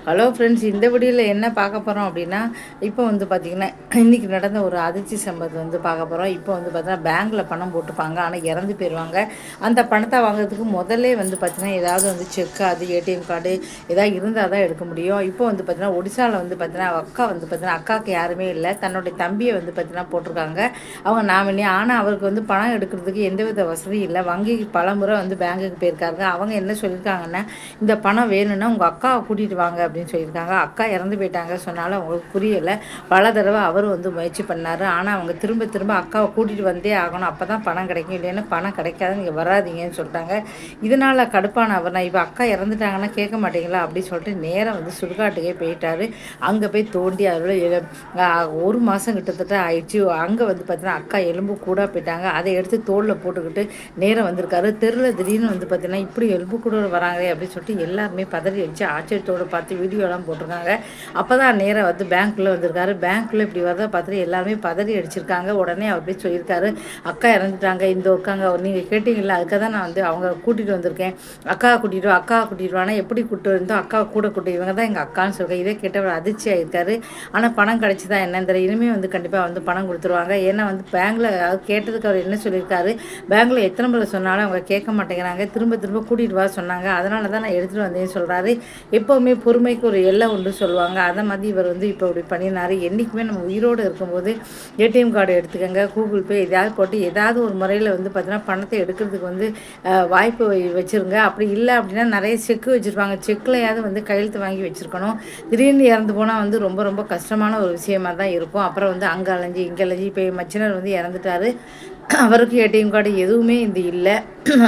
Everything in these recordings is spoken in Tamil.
ஹலோ ஃப்ரெண்ட்ஸ், இந்த வீடியோவில் என்ன பார்க்க போகிறோம் அப்படின்னா, இப்போ வந்து பார்த்திங்கன்னா இன்றைக்கி நடந்த ஒரு அதிர்ச்சி சம்பவத்தை வந்து பார்க்க போகிறோம். இப்போ வந்து பார்த்தீங்கன்னா பேங்க்கில் பணம் போட்டுப்பாங்க, ஆனால் இறந்து போயிடுவாங்க. அந்த பணத்தை வாங்குறதுக்கு முதல்ல வந்து பார்த்திங்கன்னா ஏதாவது வந்து செக்கு, அது ஏடிஎம் கார்டு ஏதாவது இருந்தால் தான் எடுக்க முடியும். இப்போ வந்து பார்த்திங்கன்னா ஒடிசாவில் வந்து பார்த்திங்கன்னா அக்கா வந்து பார்த்திங்கன்னா அக்காவுக்கு யாருமே இல்லை, தன்னுடைய தம்பியை வந்து பார்த்திங்கன்னா போட்டிருக்காங்க அவங்க நாமினி. ஆனால் அவருக்கு வந்து பணம் எடுக்கிறதுக்கு எந்தவித வசதியும் இல்லை. வங்கிக்கு பல முறை வந்து பேங்குக்கு போயிருக்காங்க. அவங்க என்ன சொல்லியிருக்காங்கன்னா, இந்த பணம் வேணும்னா உங்கள் அக்காவை கூட்டிகிட்டு வாங்க அப்படின்னு சொல்லியிருக்காங்க. அக்கா இறந்து போயிட்டாங்க சொன்னாலும் அவங்களுக்கு புரியலை. பல தடவை அவரும் வந்து முயற்சி பண்ணார். ஆனால் அவங்க திரும்ப திரும்ப அக்காவை கூட்டிகிட்டு வந்தே ஆகணும், அப்போ தான் பணம் கிடைக்கும், இல்லைன்னா பணம் கிடைக்காது, நீங்கள் வராதிங்கன்னு சொல்லிட்டாங்க. இதனால் கடுப்பான அவர், நான் இப்போ அக்கா இறந்துட்டாங்கன்னா கேட்க மாட்டீங்களா அப்படின்னு சொல்லிட்டு நேராக வந்து சுடுகாட்டுக்கே போயிட்டார். அங்கே போய் தோண்டி அதில் ஒரு மாதம் கிட்டத்தட்ட ஆயிடுச்சு. அங்கே வந்து பார்த்தீங்கன்னா அக்கா எலும்பு கூட போயிட்டாங்க. அதை எடுத்து தோளில் போட்டுக்கிட்டு நேராக வந்திருக்காரு. தெருவில் திடீர்னு வந்து பார்த்தீங்கன்னா இப்படி எலும்பு கூட வராங்களே அப்படின்னு சொல்லிட்டு எல்லாருமே பதறி அடித்து ஆச்சரியத்தோடு பார்த்து வீடியோலாம் போட்டிருக்காங்க. அப்போ தான் நேராக வந்து பேங்க்குள்ளே வந்திருக்காரு. பேங்க்குள்ளே இப்படி வரதை பார்த்துட்டு எல்லாருமே பதறி அடிச்சிருக்காங்க. உடனே அவர் போய் சொல்லியிருக்காரு, அக்கா இறந்துட்டாங்க, இந்த உட்காங்க, நீங்கள் கேட்டிங்களா, அதுக்காக தான் நான் வந்து அவங்க கூட்டிகிட்டு வந்திருக்கேன், அக்காவை கூட்டிகிட்டு வானா எப்படி கூப்பிட்டு வந்தோம், அக்காவை கூட கூட்டு, இவங்க தான் எங்கள் அக்கான்னு சொல்கிறேன். இதே கேட்டவர் அதிர்ச்சி ஆகிருக்காரு. ஆனால் பணம் கிடச்சி தான் என்னன்னு தெரியல. இனிமேல் வந்து கண்டிப்பாக வந்து பணம் கொடுத்துருவாங்க. ஏன்னா வந்து பேங்க்கில் கேட்டதுக்கு அவர் என்ன சொல்லியிருக்காரு, பேங்க்கில் எத்தனை முறை சொன்னாலும் அவங்க கேட்க மாட்டேங்கிறாங்க, திரும்ப திரும்ப கூட்டிகிட்டு வர சொன்னாங்க, அதனால தான் நான் எடுத்துகிட்டு வந்தேன்னு சொல்கிறாரு. எப்போவுமே பொறுமைக்கு ஒரு எல்லை உண்டு சொல்லுவாங்க. அதை மாதிரி இவர் வந்து இப்போ இப்படி பண்ணினார். என்றைக்குமே நம்ம உயிரோடு இருக்கும்போது ஏடிஎம் கார்டு எடுத்துக்கோங்க, கூகுள் பே எதாவது போட்டு ஏதாவது ஒரு முறையில் வந்து பார்த்தீங்கன்னா பணத்தை எடுக்கிறதுக்கு வந்து வாய்ப்பு வச்சுருங்க. அப்படி இல்லை அப்படின்னா நிறைய செக்கு வச்சுருப்பாங்க, செக்கிலையாவது வந்து கையெழுத்து வாங்கி வச்சுருக்கணும். திடீர்னு இறந்து போனால் வந்து ரொம்ப ரொம்ப கஷ்டமான ஒரு விஷயமாக தான் இருக்கும். அப்புறம் வந்து அங்கே அலைஞ்சி இங்கே அலைஞ்சி இப்போ மச்சினர் வந்து இறந்துட்டார். அவருக்கு ஏடிஎம் கார்டு எதுவுமே இது இல்லை.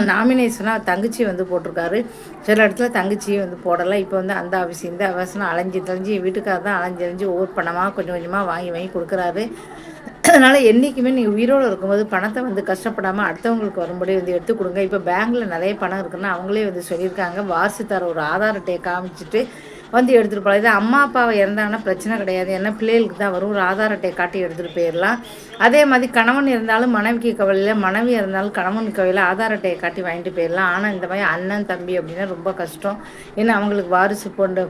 நாமினேஷனாக தங்கச்சி வந்து போட்டிருக்காரு. சில இடத்துல தங்கச்சியை வந்து போடலை. இப்போ வந்து அந்த ஆஃபீஸ் இந்த ஆஃபீஸ்னு அலைஞ்சி தலைஞ்சி வீட்டுக்காரர் தான் அலைஞ்சு ஒவ்வொரு பணமாக கொஞ்சம் கொஞ்சமாக வாங்கி கொடுக்குறாரு. அதனால் என்றைக்குமே நீங்கள் உயிரோடு இருக்கும்போது பணத்தை வந்து கஷ்டப்படாமல் அடுத்தவங்களுக்கு வரும்படி வந்து எடுத்து கொடுங்க. இப்போ பேங்க்கில் நிறைய பணம் இருக்குன்னா அவங்களே வந்து சொல்லியிருக்காங்க, வாரிசுதார ஒரு ஆதார் அட்டையை காமிச்சிட்டு வந்து எடுத்துகிட்டு போகலாம். இது அம்மா அப்பாவை இறந்தாங்கன்னா பிரச்சனை கிடையாது, ஏன்னா பிள்ளைகளுக்கு தான் வரும். ஒரு ஆதார் அட்டையை காட்டி எடுத்துகிட்டு போயிடலாம். அதே மாதிரி கணவன் இருந்தாலும் மனைவிக்கு கவலையில், மனைவி இருந்தாலும் கணவனுக்கு கவலையில் ஆதார் அட்டையை காட்டி வாங்கிட்டு போயிடலாம். ஆனால் இந்த மாதிரி அண்ணன் தம்பி அப்படின்னா ரொம்ப கஷ்டம். ஏன்னா அவங்களுக்கு வாரிசு போன்ற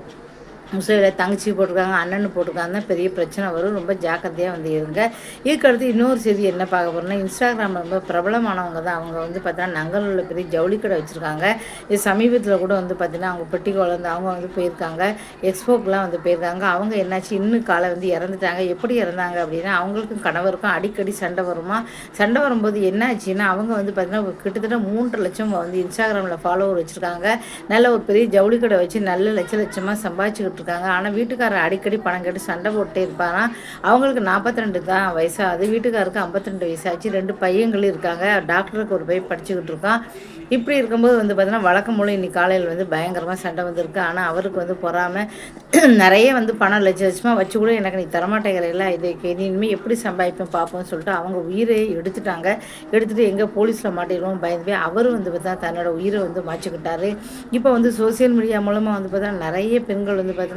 முசையில் தங்கச்சி போட்டிருக்காங்க, அண்ணன் போட்டிருக்காங்க தான் பெரிய பிரச்சனை வரும். ரொம்ப ஜாக்கிரதையாக வந்து இருங்க. இதுக்கடுத்து இன்னொரு செய்தி என்ன பார்க்க போகிறோம்னா, இன்ஸ்டாகிராமில் ரொம்ப பிரபலமானவங்க தான். அவங்க வந்து பார்த்தீங்கன்னா நங்கலூரில் பெரிய ஜவுளி கடை வச்சுருக்காங்க. இது சமீபத்தில் கூட வந்து பார்த்திங்கன்னா அவங்க பெட்டிக்கோள் வந்து அவங்க வந்து போயிருக்காங்க, எக்ஸ்போக்கெலாம் வந்து போயிருக்காங்க. அவங்க என்னாச்சு இன்னும் காலை வந்து இறந்துட்டாங்க. எப்படி இறந்தாங்க அப்படின்னா, அவங்களுக்கும் கணவருக்கும் அடிக்கடி சண்டை வருமா. சண்டை வரும்போது என்ன ஆச்சுன்னா, அவங்க வந்து பார்த்திங்கன்னா கிட்டத்தட்ட 3 லட்சம் வந்து இன்ஸ்டாகிராமில் ஃபாலோவர் வச்சுருக்காங்க. நல்ல ஒரு பெரிய ஜவுளி கடை வச்சு நல்ல லட்சமாக சம்பாதிச்சுக்கிட்டு இருக்காங்க. ஆனால் வீட்டுக்காரர் அடிக்கடி பணம் கேட்டு சண்டை போட்டே இருப்பாராம். அவங்களுக்கு 42 தான் வயசாகுது, வீட்டுக்காருக்கு 52 வயசாச்சு. 2 பையங்களும் இருக்காங்க. டாக்டருக்கு ஒரு பையன் படிச்சுக்கிட்டு இருக்கான். இப்படி இருக்கும்போது வந்து பார்த்தீங்கன்னா வழக்கம் போல் இன்றைக்கி காலையில் வந்து பயங்கரமாக சண்டை வந்திருக்கு. ஆனால் அவருக்கு வந்து பொறாமல் நிறைய வந்து பணம் லட்சமாக வச்சு கூட எனக்கு நீ தரமாட்டேங்கிறீங்களா, இதுக்கு இனிமேல் எப்படி சம்பாதிப்பேன் பார்ப்போம்னு சொல்லிட்டு அவங்க உயிரை எடுத்துட்டாங்க. எடுத்துகிட்டு எங்கே போலீஸில் மாட்டிடுவோம் பயந்து போய் அவரும் வந்து பார்த்தா தன்னோட உயிரை வந்து மாற்றிக்கிட்டாரு. இப்போ வந்து சோசியல் மீடியா மூலமாக வந்து பார்த்தா நிறைய பெண்கள் வந்து பார்த்தீங்கன்னா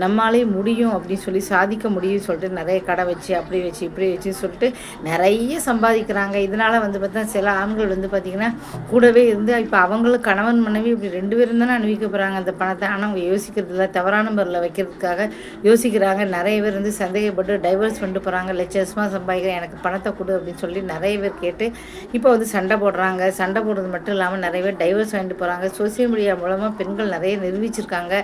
நம்மளாலே முடியும் அப்படின்னு சொல்லி சாதிக்க முடியும்னு சொல்லிட்டு நிறைய கடை வச்சு அப்படி வச்சு இப்படி வச்சு சொல்லிட்டு நிறைய சம்பாதிக்கிறாங்க. இதனால் வந்து பார்த்தா சில ஆண்கள் வந்து பார்த்திங்கன்னா கூடவே இருந்து இப்போ அவங்களும் கணவன் மனைவி இப்படி 2 பேரும் தானே அனுபவிக்க போகிறாங்க அந்த பணத்தை. ஆனால் அவங்க யோசிக்கிறதில்ல, தவறான முறையில் வைக்கிறதுக்காக யோசிக்கிறாங்க. நிறைய பேர் வந்து சந்தேகப்பட்டு டைவர்ஸ் பண்ணிட்டு போகிறாங்க. லட்சமாக சம்பாதிக்கிறேன், எனக்கு பணத்தை கொடு அப்படின்னு சொல்லி நிறைய பேர் கேட்டு இப்போ வந்து சண்டை போடுறாங்க. சண்டை போடுறது மட்டும் இல்லாமல் நிறைய பேர் டைவர்ஸ் வாங்கிட்டு போகிறாங்க. சோசியல் மீடியா மூலமாக பெண்கள் நிறைய நிரூபிச்சிருக்காங்க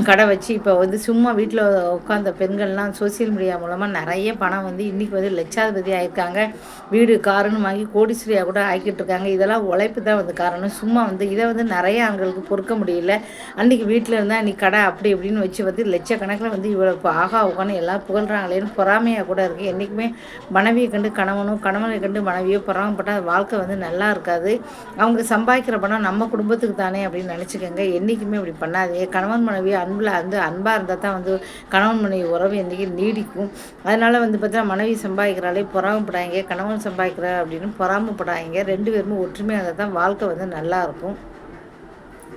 கடை வச்சு. இப்போ வந்து சும்மா வீட்டில் உட்காந்த பெண்கள்லாம் சோசியல் மீடியா மூலமாக நிறைய பணம் வந்து இன்றைக்கி வந்து லட்சாதிபதி ஆகியிருக்காங்க. வீடு காருன்னு வாங்கி கோடீஸ்வரியாக கூட ஆக்கிட்டு இருக்காங்க. இதெல்லாம் உழைப்பு தான் வந்து காரணம். சும்மா வந்து இதை வந்து நிறைய ஆண்களுக்கு பொறுக்க முடியல. அன்றைக்கி வீட்டில் இருந்தால் அன்றைக்கி கடை அப்படி இப்படின்னு வச்சு வந்து லட்சக்கணக்கில் வந்து இவ்வளோ ஆகா உட்காந்து எல்லாம் புகழ்கிறாங்களேன்னு பொறாமையாக கூட இருக்குது. என்றைக்குமே மனைவியை கண்டு கணவனும் கணவனை கண்டு மனைவியோ பொறாமப்பட்டால் வாழ்க்கை வந்து நல்லா இருக்காது. அவங்க சம்பாதிக்கிற பணம் நம்ம குடும்பத்துக்கு தானே அப்படின்னு நினச்சிக்கோங்க. என்றைக்குமே அப்படி பண்ணாதீங்க. கணவன் மனைவி அன்பில் வந்து அன்பாக இருந்தால் தான் வந்து கணவன் மனைவி உறவு என்றைக்கு நீடிக்கும். அதனால் வந்து பார்த்தா மனைவி சம்பாதிக்கிறாலே பொறாமப்படாங்க, கணவன் சம்பாதிக்கிறார் அப்படின்னு பொறாமப்படாங்க. 2 பேருமே ஒற்றுமையாக இருந்தால் தான் வாழ்க்கை வந்து நல்லாயிருக்கும்.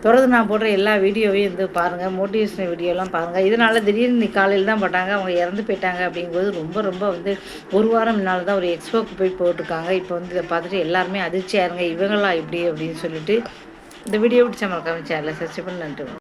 தொடர்ந்து நான் போடுற எல்லா வீடியோவையும் வந்து பாருங்கள், மோட்டிவேஷனல் வீடியோலாம் பாருங்கள். இதனால் திடீர்னு இன்னைக்கு காலையில் தான் போட்டாங்க, அவங்க இறந்து போயிட்டாங்க அப்படிங்கும்போது ரொம்ப ரொம்ப வந்து ஒரு வாரம் முன்னால் தான் ஒரு எக்ஸ்போக்கு போய் போட்டிருக்காங்க. இப்போ வந்து இதை பார்த்துட்டு எல்லாருமே அதிர்ச்சியாக இருங்க, இவங்களா இப்படி அப்படின்னு சொல்லிட்டு. இந்த வீடியோ பிடிச்ச மறக்காம சேனலை சப்ஸ்கிரைப் பண்ணி நன்றி.